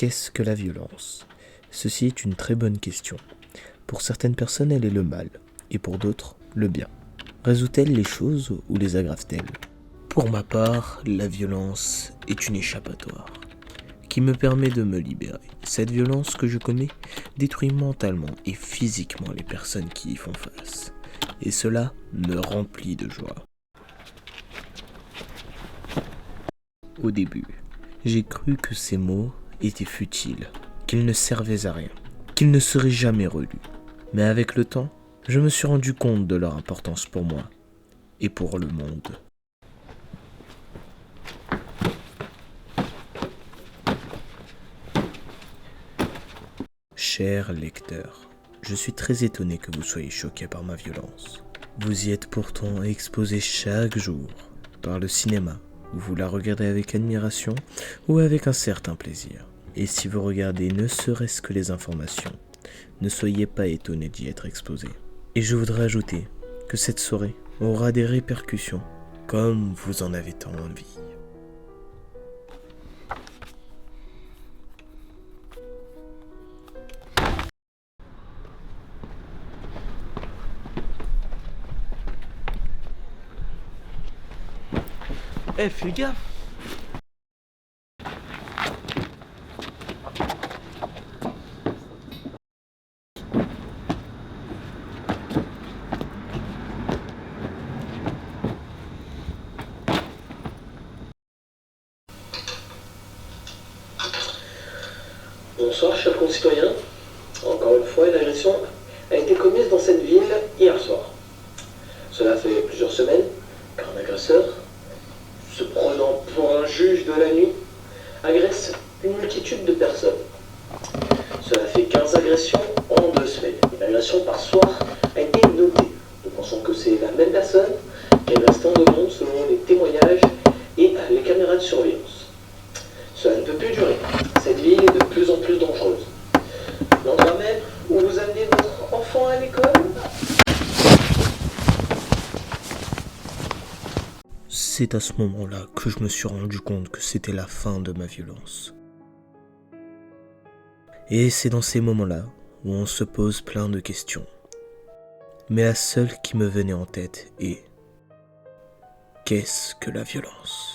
Qu'est-ce que la violence? Ceci est une très bonne question. Pour certaines personnes, elle est le mal, et pour d'autres, le bien. Résout-elle les choses ou les aggrave-t-elle? Pour ma part, la violence est une échappatoire qui me permet de me libérer. Cette violence que je commets détruit mentalement et physiquement les personnes qui y font face. Et cela me remplit de joie. Au début, j'ai cru que ces mots étaient futiles, qu'ils ne servaient à rien, qu'ils ne seraient jamais relus. Mais avec le temps, je me suis rendu compte de leur importance pour moi et pour le monde. Chers lecteurs, je suis très étonné que vous soyez choqués par ma violence. Vous y êtes pourtant exposés chaque jour par le cinéma, où vous la regardez avec admiration ou avec un certain plaisir. Et si vous regardez ne serait-ce que les informations, ne soyez pas étonnés d'y être exposés. Et je voudrais ajouter que cette soirée aura des répercussions, comme vous en avez tant envie. Fais gaffe. Bonsoir, chers concitoyens. Encore une fois, une agression a été commise dans cette ville hier soir. Cela fait plusieurs semaines qu'un agresseur, se prenant pour un juge de la nuit, agresse une multitude de personnes. Cela fait 15 agressions en 2 semaines. Une agression par soir a été notée. Nous pensons que c'est la même personne qui agresse tant de monde selon les témoignages et les caméras de surveillance. Cela ne peut plus durer. Cette ville est de plus en plus dangereuse. L'endroit même où vous amenez votre enfant à l'école. C'est à ce moment-là que je me suis rendu compte que c'était la fin de ma violence. Et c'est dans ces moments-là où on se pose plein de questions. Mais la seule qui me venait en tête est: qu'est-ce que la violence ?